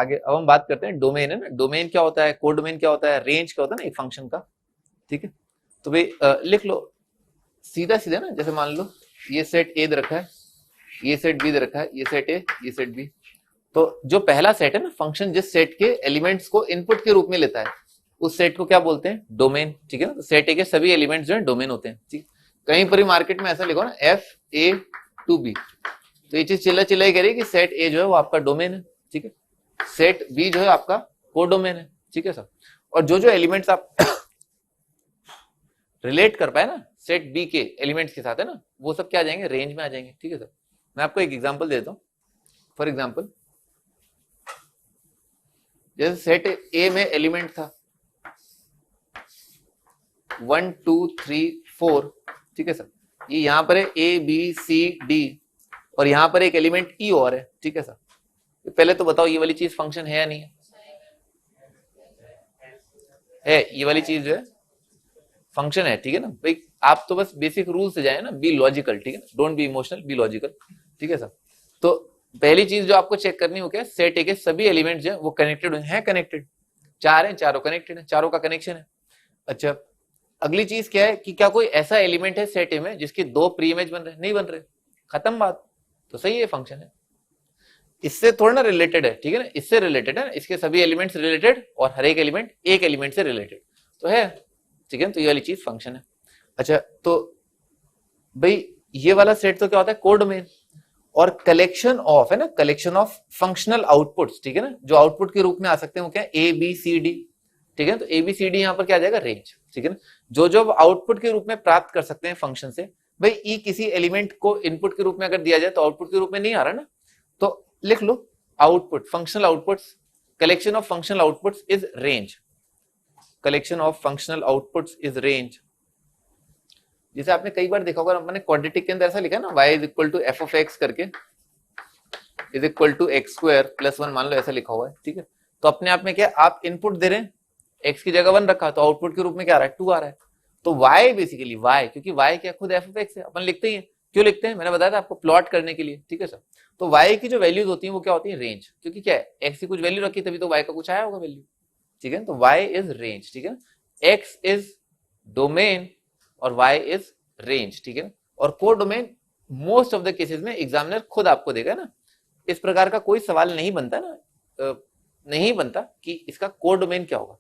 आगे अब हम बात करते हैं डोमेन, है ना। डोमेन क्या होता है, कोड डोमेन क्या होता है, रेंज क्या होता है ना एक फंक्शन का, ठीक है। तो भाई लिख लो सीधा सीधा ना, जैसे मान लो ये सेट ए दे रखा है, ये सेट बी दे रखा है, ये सेट ए, ये सेट बी। तो जो पहला सेट है ना, फंक्शन जिस सेट के एलिमेंट्स को इनपुट के रूप में लेता है उस सेट को क्या बोलते हैं, डोमेन, ठीक है ना। तो सेट ए के सभी एलिमेंट्स जो है डोमेन होते हैं, ठीक। कहीं पर मार्केट में ऐसा लिखो ना एफ ए टू बी, तो ये चीज चिल्ला चिल्लाई कह रही है कि सेट ए जो है वो आपका डोमेन है, ठीक है। सेट बी जो है आपका कोडोमेन है, ठीक है सर। और जो जो एलिमेंट्स आप रिलेट कर पाए ना सेट बी के एलिमेंट्स के साथ, है ना, वो सब क्या आ जाएंगे, रेंज में आ जाएंगे, ठीक है सर। मैं आपको एक एग्जांपल देता हूं। फॉर एग्जांपल जैसे सेट ए में एलिमेंट था 1 2 3 4, ठीक है सर। ये यहां पर है ए बी सी डी, और यहां पर एक एलिमेंट ई और है, ठीक है सर। पहले तो बताओ ये वाली चीज फंक्शन है या नहीं है, ये वाली चीज जो है फंक्शन है, ठीक है ना भाई। आप तो बस बेसिक रूल से जाए ना, बी लॉजिकल, ठीक है ना, don't be emotional, be logical, ठीक है सर। तो पहली चीज जो आपको चेक करनी हो क्या, सेट ए के सभी एलिमेंट्स जो है वो कनेक्टेड हैं, कनेक्टेड, चार हैं, चारों कनेक्टेड है, चारों का कनेक्शन है। अच्छा, अगली चीज क्या है कि क्या कोई ऐसा एलिमेंट है सेट ए में जिसके दो प्री इमेज बन रहे, नहीं बन रहे, खत्म बात, तो सही है फंक्शन है। इससे थोड़ा ना रिलेटेड है, ठीक है ना, इससे रिलेटेड है, इसके सभी एलिमेंट्स रिलेटेड और हर एक एलिमेंट एक एलिमेंट से रिलेटेड तो है, ठीक है। तो ये वाली चीज फंक्शन है। अच्छा, तो भाई ये वाला सेट तो क्या होता है, कोड डोमेन, और कलेक्शन ऑफ, है ना, कलेक्शन ऑफ फंक्शनल आउटपुट्स, ठीक है ना, जो आउटपुट के रूप में आ सकते हैं वो क्या है, ए बी सी डी, ठीक है। तो ए बी सी डी यहां पर क्या आ जाएगा, रेंज, ठीक है ना। जो जो आउटपुट के रूप में प्राप्त कर सकते हैं फंक्शन से, भाई ई किसी एलिमेंट को इनपुट के रूप में अगर दिया जाए तो आउटपुट के रूप में नहीं आ रहा ना, तो लिख low output, functional outputs, collection of functional outputs is range, collection of functional outputs is range. जैसे आपने कई बार देखा होगा, मैंने क्वाड्रेटिक के अंदर ऐसा लिखा है ना, y is equal to F of X करके is equal to X square plus 1, मान लो ऐसा लिखा हुआ है, ठीक है। तो अपने आप में क्या, आप इनपुट दे रहे हैं, x की जगह 1 रखा, तो आउटपुट के रूप में क्या आ रहा है, 2 आ रहा है। तो y बेसिकली y, क्योंकि y क्या खुद एफ ऑफ एक्स है, अपन लिखते ही है। क्यों लिखते हैं, मैंने बताया था आपको, प्लॉट करने के लिए, ठीक है सर। तो y की जो वैल्यूज होती है वो क्या होती है, रेंज, क्योंकि क्या है, x की कुछ वैल्यू रखी तभी तो y का कुछ आया होगा वैल्यू, ठीक है। तो y इज रेंज, ठीक है। x इज डोमेन और y इज रेंज, ठीक है। और code domain most of the cases में एग्जामिनर खुद आपको देगा ना, इस प्रकार का कोई सवाल नहीं बनता ना, नहीं बनता कि इसका कोड डोमेन क्या होगा,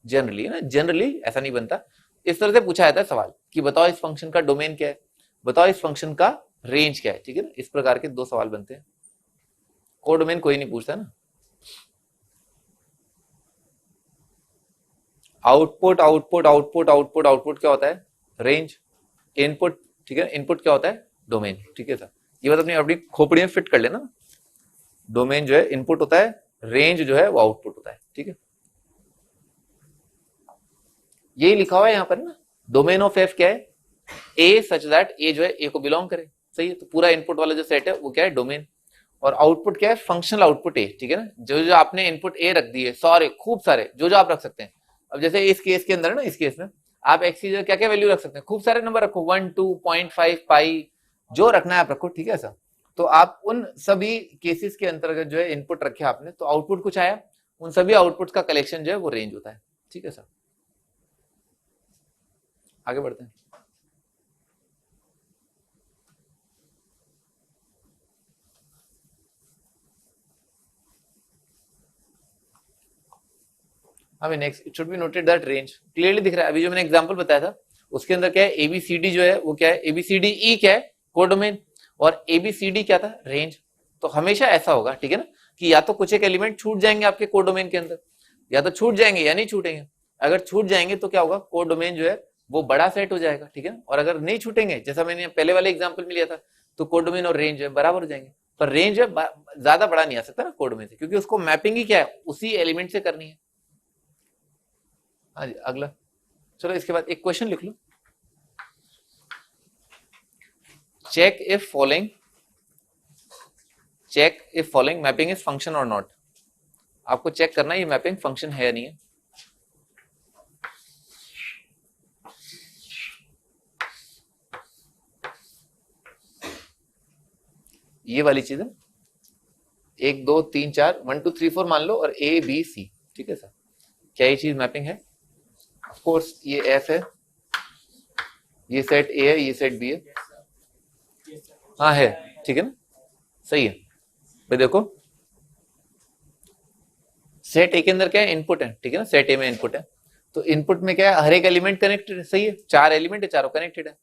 जनरली ना, जनरली ऐसा नहीं बनता। इस तरह से पूछा जाता है सवाल कि बताओ इस फंक्शन का डोमेन क्या है, बताओ इस फंक्शन का रेंज क्या है, ठीक है ना। इस प्रकार के दो सवाल बनते हैं, कोड डोमेन कोई नहीं पूछता ना। Output output output output output क्या होता है, रेंज। इनपुट, ठीक है, इनपुट क्या होता है, डोमेन, ठीक है सर। ये बात अपनी अपनी खोपड़ी में फिट कर लेना, डोमेन जो है इनपुट होता है, रेंज जो है वो आउटपुट होता है, ठीक है। यही लिखा हुआ है यहां पर ना, डोमेन ऑफ एफ क्या है, ए सच दैट ए जो है ए को बिलोंग करे, सही है। तो पूरा इनपुट वाला जो सेट है वो क्या है, डोमेन। और आउटपुट क्या है, फंक्शनल आउटपुट ए, ठीक है ना। जो जो आपने इनपुट ए रख दिए, सारे खूब सारे जो जो आप रख सकते हैं। अब जैसे इस केस के अंदर है ना, इस केस में आप एक्स की क्या क्या वैल्यू रख सकते हैं, खूब सारे नंबर रखो, 1 2 0.5 पाई, जो रखना है आप रखो, ठीक है सर। तो आप उन सभी केसेस के अंतर्गत जो है इनपुट रखे आपने, तो आउटपुट कुछ आया, उन सभी आउटपुट का कलेक्शन जो है वो रेंज होता है, ठीक है सर। आगे बढ़ते हैं। अभी next, it should be noted that range clearly दिख रहा है। अभी जो मैंने एग्जांपल बताया था उसके अंदर क्या है, एबीसीडी जो है वो क्या है, एबीसीडी ई क्या है, कोडोमेन, और एबीसीडी क्या था, रेंज। तो हमेशा ऐसा होगा, ठीक है ना, कि या तो कुछ एक एलिमेंट छूट जाएंगे आपके कोडोमेन के अंदर, या तो छूट जाएंगे या नहीं छूटेंगे। अगर छूट जाएंगे तो क्या होगा, कोडोमेन जो है वो बड़ा सेट हो जाएगा, ठीक है ना। और अगर नहीं छूटेंगे, जैसा मैंने पहले वाले एग्जाम्पल में लिया था, तो कोडोमेन और रेंज जो है बराबर हो जाएंगे। पर रेंज है ज्यादा बड़ा नहीं आ सकता ना कोडोमेन से, क्योंकि उसको मैपिंग ही क्या है, उसी एलिमेंट से करनी है। हाँ जी, अगला, चलो इसके बाद एक क्वेश्चन लिख लो। Check if following mapping is function और नॉट। आपको चेक करना है ये मैपिंग फंक्शन है या नहीं है। ये वाली चीज है, 1 2 3 4 1 2 3 4 मान लो, और ए बी सी, ठीक है सर। क्या ये चीज मैपिंग है? ऑफ कोर्स ये एफ है, ये सेट ए है, ये सेट बी है। हाँ है, ठीक है ना, सही है भाई। देखो सेट ए के अंदर क्या है? इनपुट है, ठीक है ना, सेट ए में इनपुट है, तो इनपुट में क्या है? हर एक एलिमेंट कनेक्टेड है, सही है, 4 एलिमेंट है, चारों कनेक्टेड है,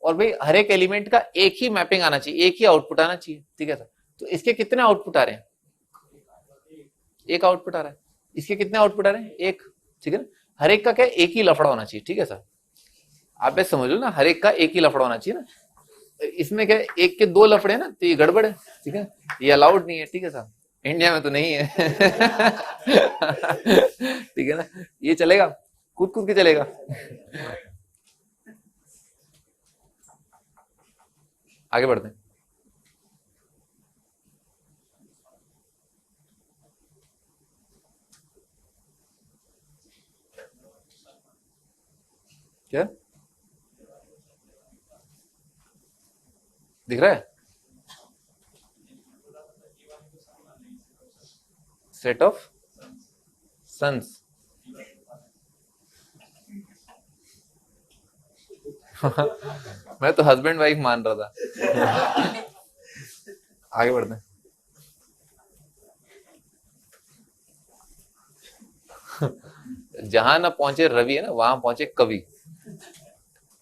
और भाई हर एक एलिमेंट का एक ही मैपिंग आना चाहिए, एक ही आउटपुट आना चाहिए, ठीक है सर। तो इसके कितने आउटपुट आ रहे हैं? एक आउटपुट आ रहा है। इसके कितने आउटपुट आ रहे हैं? एक, ठीक है ना। हर एक का क्या है? एक ही लफड़ा होना चाहिए, ठीक है सर। आप ये समझ लो ना, हर एक का एक ही लफड़ा होना चाहिए ना। इसमें क्या है? एक के 2 लफड़े हैं ना, तो ये गड़बड़ है, ठीक है, ये अलाउड नहीं है, ठीक है सर। इंडिया में तो नहीं है ठीक है ना, ये चलेगा, कूद कूद के चलेगा आगे बढ़ते हैं। क्या दिख रहा है? सेट ऑफ सन्स मैं तो हस्बैंड वाइफ मान रहा था आगे बढ़ते हैं। जहां ना पहुंचे रवि है ना, वहां पहुंचे कवि।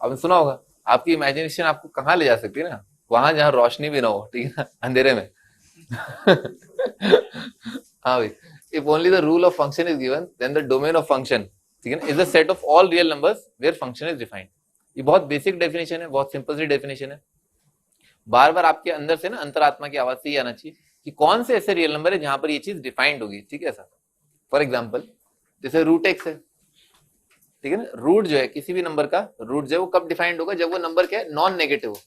अब सुना होगा, आपकी इमेजिनेशन आपको कहाँ ले जा सकती है ना, वहां जहां रोशनी भी ना हो, ठीक है ना, अंधेरे में हाँ भाई, if only the rule of function is given then the domain of function, ठीक है ना, is the set of all real numbers where function is defined. ये बहुत बेसिक डेफिनेशन है, बहुत सिंपल सी डेफिनेशन है। बार बार आपके अंदर से ना, अंतरात्मा की आवाज से ये आना चाहिए कि कौन से ऐसे रियल नंबर है जहां पर ये चीज डिफाइंड होगी, ठीक है सर। फॉर एग्जाम्पल जैसे रूट एक्स है, ठीक है ना, रूट जो है किसी भी नंबर का रूट जो है वो कब डिफाइंड होगा? जब वो नंबर क्या है? नॉन नेगेटिव हो,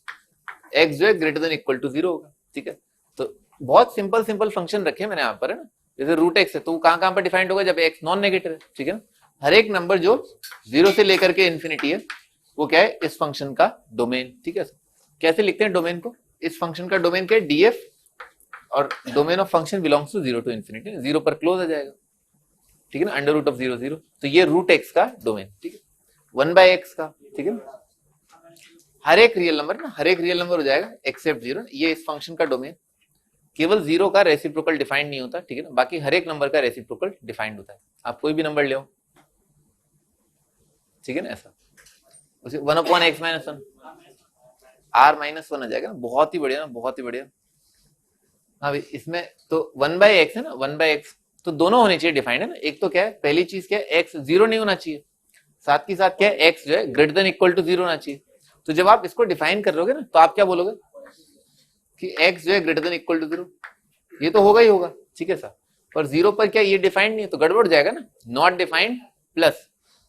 एक्स जो है ग्रेटर देन इक्वल टू 0 होगा, ठीक है। तो बहुत सिंपल सिंपल फंक्शन रखे मैंने यहाँ पर, है ना। जैसे रूट एक्स है तो वो कहाँ पर डिफाइंड होगा? जब एक्स नॉन नेगेटिव है, ठीक है ना। हर एक नंबर जो 0 से लेकर के इन्फिनिटी है वो क्या है? इस फंक्शन का डोमेन, ठीक है। कैसे लिखते हैं डोमेन को? इस फंक्शन का डोमेन क्या है? डीएफ, और domain of function belongs to 0 to infinity, 0 पर क्लोज आ जाएगा, ठीक है ना, अंडर रूट ऑफ 0 0। तो ये रूट एक्स का डोमेन, ठीक है, 1/x का, ठीक है ना। हर एक रियल नंबर ना, हर एक रियल नंबर हो जाएगा एक्सेप्ट 0, ये इस फंक्शन का डोमेन। केवल 0 का रेसिप्रोकल डिफाइंड नहीं होता, ठीक है ना, बाकी हर एक नंबर का रेसिप्रोकल डिफाइंड होता है। आप कोई भी नंबर ले, ठीक है ना, ऐसा उसे 1/x - 1 r-1 आ जाएगा ना, बहुत ही बढ़िया ना, बहुत ही बढ़िया। हाँ भाई, इसमें तो 1/x है ना, 1/x तो दोनों होने चाहिए डिफाइंड, है ना। एक तो क्या है? पहली चीज क्या है? x 0 नहीं होना चाहिए, साथ के साथ क्या है? x जो है ग्रेटर देन इक्वल टू 0 होना चाहिए। तो जब आप इसको डिफाइन कर रहे ना, तो आप क्या बोलोगे कि x जो है ग्रेटर देन इक्वल टू 0, ये तो होगा ही होगा, ठीक है सर। पर 0 पर क्या ये डिफाइंड नहीं है, तो गड़बड़ जाएगा ना, नॉट डिफाइंड प्लस,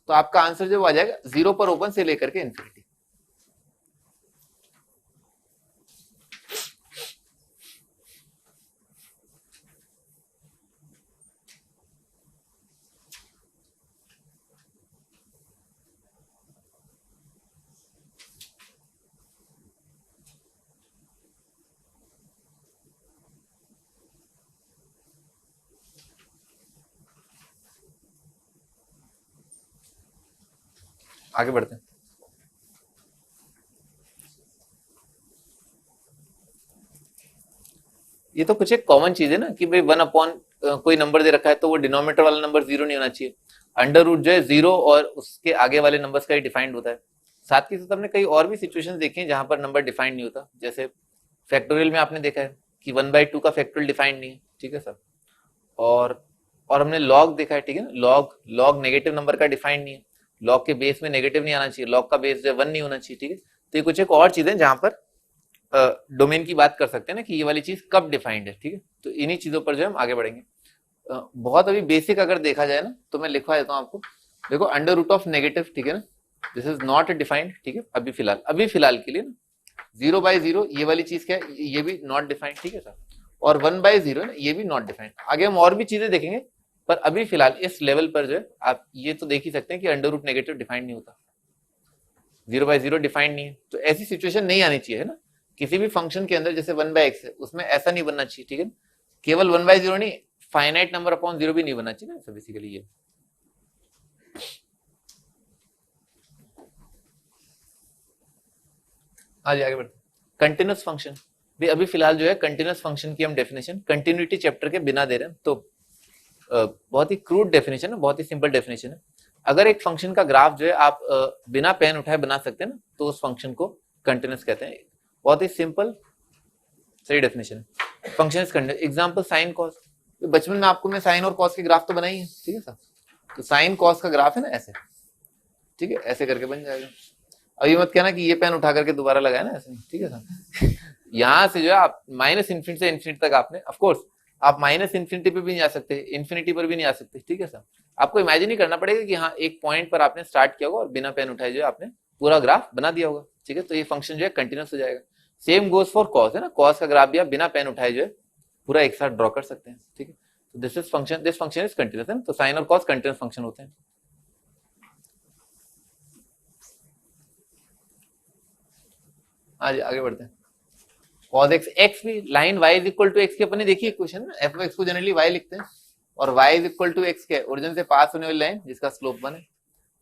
तो आपका आंसर जो आ जाएगा 0 पर ओपन से लेकर के इन्फिनिटी। आगे बढ़ते हैं। ये तो कुछ एक कॉमन चीज है ना कि भाई 1 कोई नंबर दे रखा है तो वो डिनोमिनेटर वाला नंबर 0 नहीं होना चाहिए। अंडर रूट जो है 0 और उसके आगे वाले नंबर्स का ही डिफाइंड होता है। साथ के साथ हमने कई और भी सिचुएशंस देखी हैं जहां पर नंबर डिफाइंड नहीं होता, जैसे फैक्टोरियल में आपने देखा है कि 1/2 का फैक्टोरियल डिफाइंड नहीं है, ठीक है सर। और हमने लॉग देखा है, ठीक है ना, लॉग नेगेटिव नंबर का डिफाइंड नहीं है, लॉग के बेस में नेगेटिव नहीं आना चाहिए, लॉग का बेस जो है 1 नहीं होना चाहिए, ठीक है। तो ये कुछ एक और चीजें जहां पर डोमेन की बात कर सकते हैं ना कि ये वाली चीज कब डिफाइंड है, ठीक है। तो इन्हीं चीजों पर जो है हम आगे बढ़ेंगे। बहुत अभी बेसिक अगर देखा जाए ना तो मैं लिखवा देता हूँ आपको। देखो अंडर रूट ऑफ नेगेटिव, ठीक है ना, दिस इज नॉट डिफाइंड, ठीक है। अभी फिलहाल के लिए ना 0/0 ये वाली चीज क्या है? ये भी नॉट डिफाइंड, ठीक है सर। और 1/0 ना ये भी नॉट डिफाइंड। आगे हम और भी चीजें देखेंगे, पर अभी फिलहाल इस लेवल पर जो है आप ये तो देख ही सकते हैं कि अंडर रूट नेगेटिव डिफाइंड नहीं होता, 0/0 डिफाइंड नहीं है। तो ऐसी सिचुएशन नहीं आनी चाहिए, है ना, किसी भी फंक्शन के अंदर। जैसे 1/x है, उसमें ऐसा नहीं बनना चाहिए, ठीक है। केवल 1/0 नहीं, फाइनाइट नंबर अपॉन 0 भी नहीं बनना चाहिए ना बेसिकली ये। आगे बढ़ते, कंटिन्यूस फंक्शन भी अभी फिलहाल जो है कंटिन्यूस फंक्शन की हम डेफिनेशन कंटिन्यूटी चैप्टर के बिना दे रहे हैं, तो बहुत ही क्रूड डेफिनेशन है, बहुत ही सिंपल डेफिनेशन है। अगर एक फंक्शन का ग्राफ जो है आप बिना पेन उठाए बना सकते हैं ना, तो उस फंक्शन को कंटिन्यूस कहते हैं। बहुत ही सिंपल सही डेफिनेशन है। Function is continuous. Example sine cos, बचपन में आपको मैं साइन और कॉस के ग्राफ तो बनाई है, ठीक है सर। तो साइन कॉस का ग्राफ है ना ऐसे, ठीक है, ऐसे करके बन जाएगा। अब ये मत कहना कि ये पेन उठा करके दोबारा लगाया ना ऐसे, ठीक है सर। यहां से जो है आप माइनस इन्फिनिटी से इन्फिनिटी तक आपने, ऑफ कोर्स आप माइनस इन्फिनिटी पे भी नहीं आ सकते, इन्फिनिटी पर भी नहीं आ सकते, ठीक है सर। आपको इमेजिन ही करना पड़ेगा कि हाँ एक पॉइंट पर आपने स्टार्ट किया होगा और बिना पेन उठाए जो है आपने पूरा ग्राफ बना दिया होगा, ठीक है। तो ये फंक्शन जो है कंटिन्यूस हो जाएगा। सेम गोज फॉर कॉस, है ना, कॉस का ग्राफ भी आप बिना पेन उठाए जो है पूरा एक साथ ड्रॉ कर सकते हैं, ठीक है। तो दिस फंक्शन इज कंटिन्यूस, है ना। तो साइन और कॉस कंटिन्यूस फंक्शन होते हैं। आगे बढ़ते हैं। cos x, x भी line y is equal to x की अपने देखिए इक्वेशन ना, एफ एक्स को जनरली y लिखते हैं और y is equal to x के ओरिजिन से पास होने वाली लाइन जिसका स्लोप 1 है।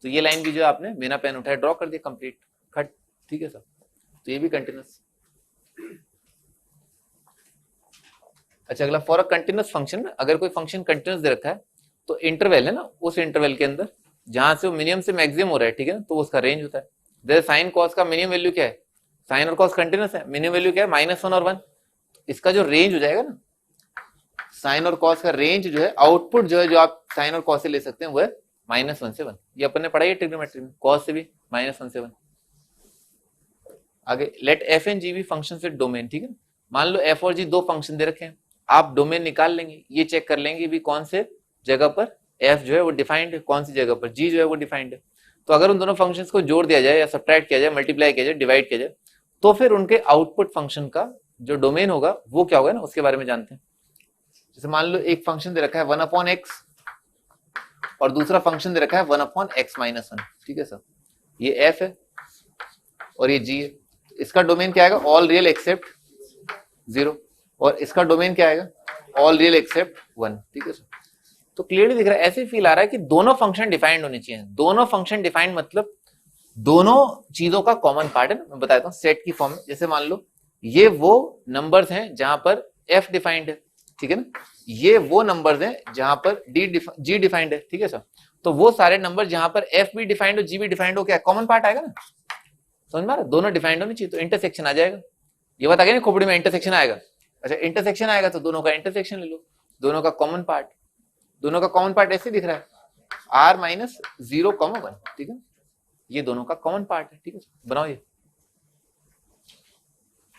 तो ये लाइन भी जो आपने बिना पेन उठाए ड्रॉ कर दिया, कंप्लीट कट, ठीक है सर। तो ये भी कंटिन्यूस। अच्छा अगला, फॉर अ कंटिन्यूस फंक्शन, अगर कोई फंक्शन कंटिन्यूस दे रखा है तो इंटरवल है ना, उस इंटरवल के अंदर जहां से वो मिनिमम से मैक्सिमम हो रहा है, ठीक है ना, तो उसका रेंज होता है। जैसे साइन कॉस का मिनिमम वैल्यू क्या है, साइन और कॉस कंटिन्यूस है, मिनिमम वैल्यू क्या है -1 और 1। इसका जो रेंज हो जाएगा ना, साइन और कॉस का रेंज जो है, आउटपुट जो है जो आप साइन और कॉस से ले सकते हैं वो है -1 से 1। ये अपन ने पढ़ा है ट्रिग्नोमेट्री में, कॉस से भी -1 से 1। आगे, let f and g be function with domain, ठीक है। मान लो एफ और जी दो फंक्शन दे रखे हैं, आप डोमेन निकाल लेंगे, ये चेक कर लेंगे भी कौन से जगह पर एफ जो है वो डिफाइंड है, कौन सी जगह पर जी जो है वो डिफाइंड है। तो अगर उन दोनों फंक्शंस को जोड़ दिया जाए या सब्ट्रैक्ट किया जाए, मल्टीप्लाई किया जाए, डिवाइड किया जाए, तो फिर उनके आउटपुट फंक्शन का जो डोमेन होगा वो क्या होगा ना, उसके बारे में जानते हैं। जैसे मान लो एक फंक्शन दे रखा है 1/x और दूसरा फंक्शन दे रखा है 1/x-1, ठीक है सर। ये f है और ये g है। इसका डोमेन क्या आएगा, ऑल रियल एक्सेप्ट 0, और इसका डोमेन क्या आएगा, ऑल रियल एक्सेप्ट 1, ठीक है सर। तो क्लियरली दिख रहा है, ऐसे फील आ रहा है कि दोनों फंक्शन डिफाइंड होने चाहिए। दोनों फंक्शन डिफाइंड मतलब दोनों चीजों का कॉमन पार्ट है। मैं बताता हूँ सेट की फॉर्म में। जैसे मान लो ये वो नंबर्स हैं जहां पर f डिफाइंड है, ठीक है ना, ये वो नंबर्स हैं जहां पर g डिफाइंड है, ठीक है सर। तो वो सारे नंबर जहां पर f भी डिफाइंड हो, g भी डिफाइंड हो, क्या कॉमन पार्ट आएगा ना, समझ में आ रहा है? दोनों डिफाइंड होनी चाहिए, तो इंटरसेक्शन आ जाएगा। ये बता गया ना खोपड़ी में इंटरसेक्शन आएगा। अच्छा इंटरसेक्शन आएगा तो दोनों का इंटरसेक्शन ले लो, दोनों का कॉमन पार्ट। दोनों का कॉमन पार्ट ऐसे दिख रहा है r -0, 1, ठीक है। ये दोनों का कॉमन पार्ट है, ठीक है, बनाओ ये।